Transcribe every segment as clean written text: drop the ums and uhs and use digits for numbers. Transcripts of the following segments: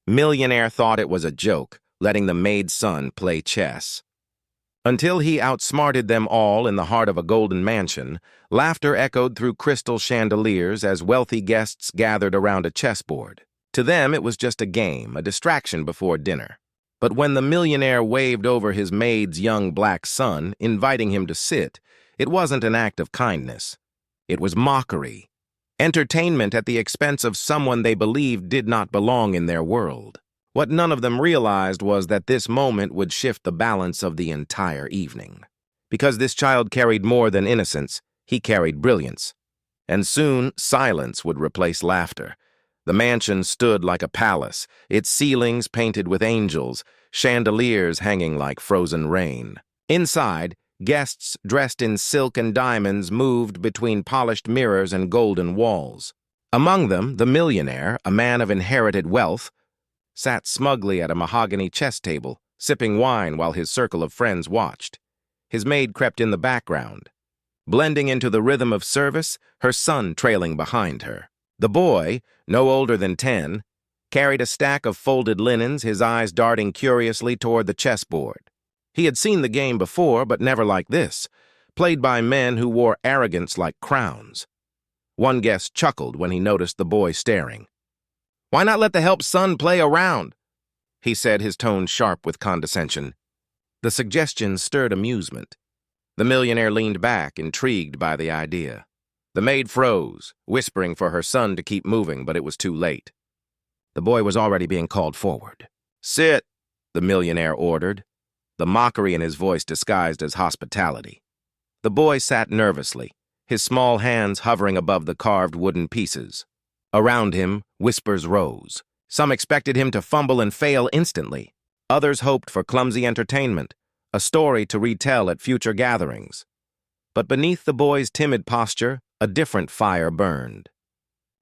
Millionaire thought it was a joke, letting the maid's son play chess. Until he outsmarted them all in the heart of a golden mansion, laughter echoed through crystal chandeliers as wealthy guests gathered around a chessboard. To them, it was just a game, a distraction before dinner. But when the millionaire waved over his maid's young black son, inviting him to sit, it wasn't an act of kindness. It was mockery. Entertainment at the expense of someone they believed did not belong in their world. What none of them realized was that this moment would shift the balance of the entire evening. Because this child carried more than innocence, he carried brilliance. And soon, silence would replace laughter. The mansion stood like a palace, its ceilings painted with angels, chandeliers hanging like frozen rain. Inside, guests dressed in silk and diamonds moved between polished mirrors and golden walls. Among them, the millionaire, a man of inherited wealth, sat smugly at a mahogany chess table, sipping wine while his circle of friends watched. His maid crept in the background. Blending into the rhythm of service, her son trailing behind her. The boy, no older than 10, carried a stack of folded linens, his eyes darting curiously toward the chessboard. He had seen the game before, but never like this, played by men who wore arrogance like crowns. One guest chuckled when he noticed the boy staring. "Why not let the help's son play around?" he said, his tone sharp with condescension. The suggestion stirred amusement. The millionaire leaned back, intrigued by the idea. The maid froze, whispering for her son to keep moving, but it was too late. The boy was already being called forward. "Sit," the millionaire ordered, the mockery in his voice disguised as hospitality. The boy sat nervously, his small hands hovering above the carved wooden pieces. Around him, whispers rose. Some expected him to fumble and fail instantly. Others hoped for clumsy entertainment, a story to retell at future gatherings. But beneath the boy's timid posture, a different fire burned.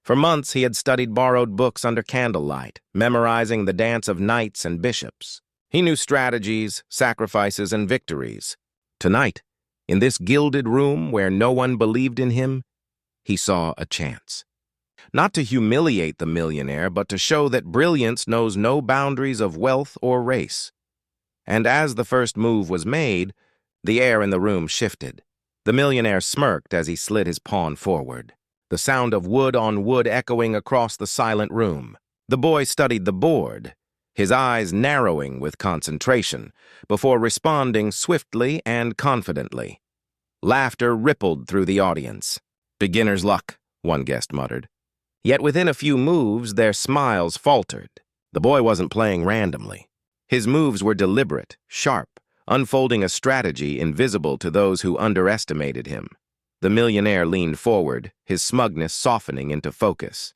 For months he had studied borrowed books under candlelight, memorizing the dance of knights and bishops. He knew strategies, sacrifices, and victories. Tonight, in this gilded room where no one believed in him, he saw a chance. Not to humiliate the millionaire, but to show that brilliance knows no boundaries of wealth or race. And as the first move was made, the air in the room shifted. The millionaire smirked as he slid his pawn forward, the sound of wood on wood echoing across the silent room. The boy studied the board, his eyes narrowing with concentration, before responding swiftly and confidently. Laughter rippled through the audience. "Beginner's luck," one guest muttered. Yet within a few moves, their smiles faltered. The boy wasn't playing randomly. His moves were deliberate, sharp, unfolding a strategy invisible to those who underestimated him. The millionaire leaned forward, his smugness softening into focus.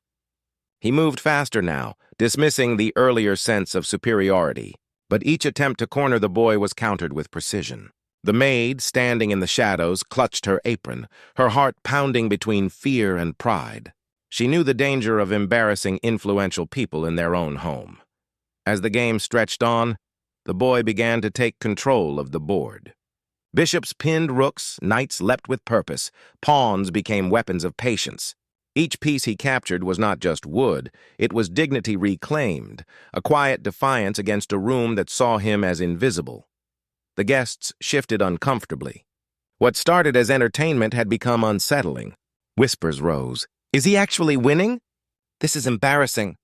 He moved faster now, dismissing the earlier sense of superiority, but each attempt to corner the boy was countered with precision. The maid, standing in the shadows, clutched her apron, her heart pounding between fear and pride. She knew the danger of embarrassing influential people in their own home. As the game stretched on, the boy began to take control of the board. Bishops pinned rooks, knights leapt with purpose, pawns became weapons of patience. Each piece he captured was not just wood, it was dignity reclaimed, a quiet defiance against a room that saw him as invisible. The guests shifted uncomfortably. What started as entertainment had become unsettling. Whispers rose. "Is he actually winning? This is embarrassing."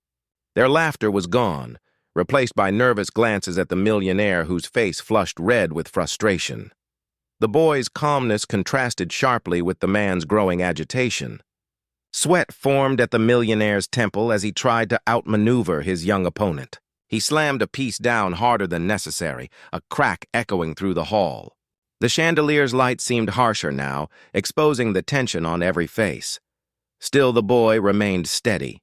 Their laughter was gone, replaced by nervous glances at the millionaire whose face flushed red with frustration. The boy's calmness contrasted sharply with the man's growing agitation. Sweat formed at the millionaire's temple as he tried to outmaneuver his young opponent. He slammed a piece down harder than necessary, a crack echoing through the hall. The chandelier's light seemed harsher now, exposing the tension on every face. Still, the boy remained steady.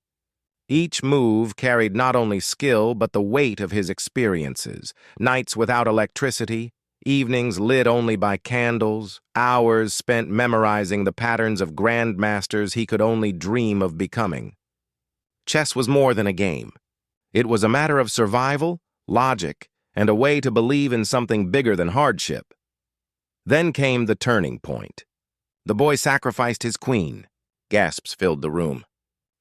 Each move carried not only skill but the weight of his experiences. Nights without electricity, evenings lit only by candles, hours spent memorizing the patterns of grandmasters he could only dream of becoming. Chess was more than a game. It was a matter of survival, logic, and a way to believe in something bigger than hardship. Then came the turning point. The boy sacrificed his queen. Gasps filled the room.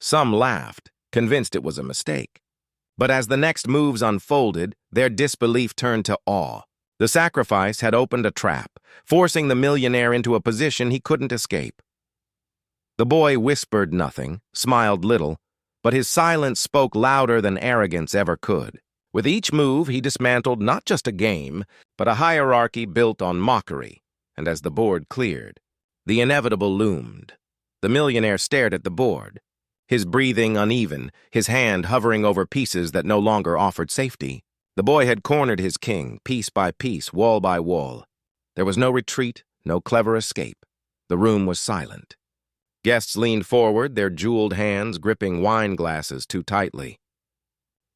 Some laughed, convinced it was a mistake. But as the next moves unfolded, their disbelief turned to awe. The sacrifice had opened a trap, forcing the millionaire into a position he couldn't escape. The boy whispered nothing, smiled little, but his silence spoke louder than arrogance ever could. With each move, he dismantled not just a game, but a hierarchy built on mockery. And as the board cleared, the inevitable loomed. The millionaire stared at the board, his breathing uneven, his hand hovering over pieces that no longer offered safety. The boy had cornered his king, piece by piece, wall by wall. There was no retreat, no clever escape. The room was silent. Guests leaned forward, their jeweled hands gripping wine glasses too tightly.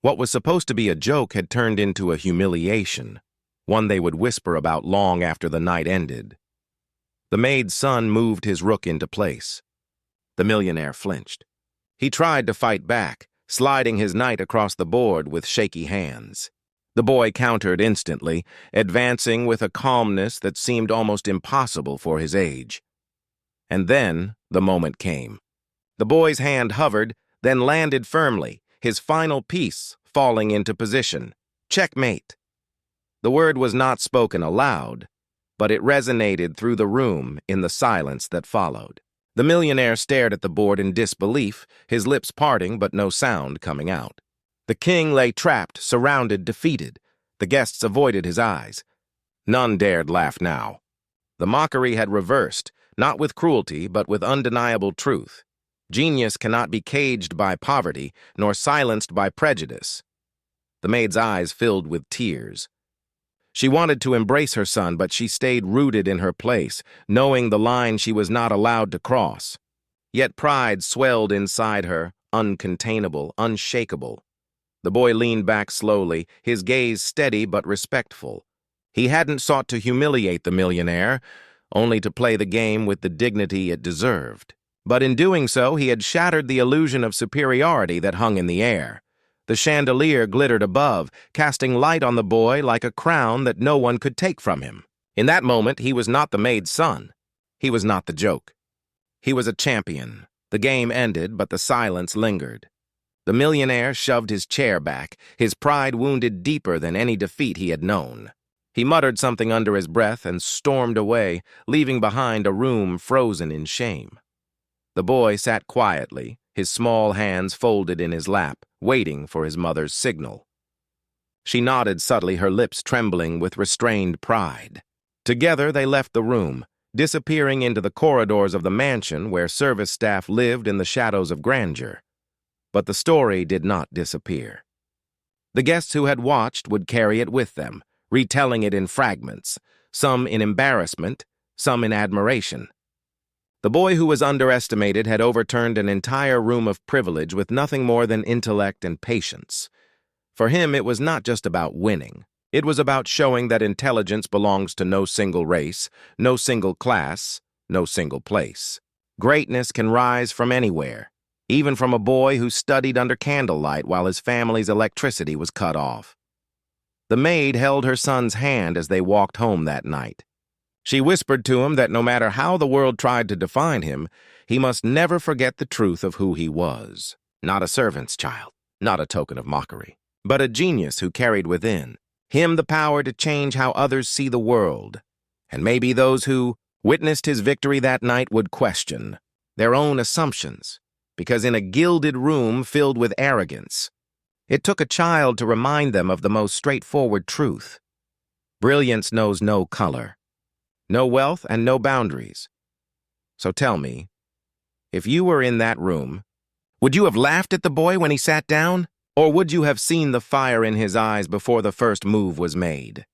What was supposed to be a joke had turned into a humiliation, one they would whisper about long after the night ended. The maid's son moved his rook into place. The millionaire flinched. He tried to fight back, sliding his knight across the board with shaky hands. The boy countered instantly, advancing with a calmness that seemed almost impossible for his age. And then the moment came. The boy's hand hovered, then landed firmly, his final piece falling into position. Checkmate. The word was not spoken aloud, but it resonated through the room in the silence that followed. The millionaire stared at the board in disbelief, his lips parting but no sound coming out. The king lay trapped, surrounded, defeated. The guests avoided his eyes. None dared laugh now. The mockery had reversed, not with cruelty, but with undeniable truth. Genius cannot be caged by poverty, nor silenced by prejudice. The maid's eyes filled with tears. She wanted to embrace her son, but she stayed rooted in her place, knowing the line she was not allowed to cross. Yet pride swelled inside her, uncontainable, unshakable. The boy leaned back slowly, his gaze steady but respectful. He hadn't sought to humiliate the millionaire, only to play the game with the dignity it deserved. But in doing so, he had shattered the illusion of superiority that hung in the air. The chandelier glittered above, casting light on the boy like a crown that no one could take from him. In that moment, he was not the maid's son. He was not the joke. He was a champion. The game ended, but the silence lingered. The millionaire shoved his chair back, his pride wounded deeper than any defeat he had known. He muttered something under his breath and stormed away, leaving behind a room frozen in shame. The boy sat quietly, his small hands folded in his lap, waiting for his mother's signal. She nodded subtly, her lips trembling with restrained pride. Together they left the room, disappearing into the corridors of the mansion where service staff lived in the shadows of grandeur. But the story did not disappear. The guests who had watched would carry it with them, retelling it in fragments, some in embarrassment, some in admiration. The boy who was underestimated had overturned an entire room of privilege with nothing more than intellect and patience. For him, it was not just about winning. It was about showing that intelligence belongs to no single race, no single class, no single place. Greatness can rise from anywhere, even from a boy who studied under candlelight while his family's electricity was cut off. The maid held her son's hand as they walked home that night. She whispered to him that no matter how the world tried to define him, he must never forget the truth of who he was. Not a servant's child, not a token of mockery, but a genius who carried within him the power to change how others see the world. And maybe those who witnessed his victory that night would question their own assumptions, because in a gilded room filled with arrogance, it took a child to remind them of the most straightforward truth. Brilliance knows no color, no wealth, and no boundaries. So tell me, if you were in that room, would you have laughed at the boy when he sat down? Or would you have seen the fire in his eyes before the first move was made?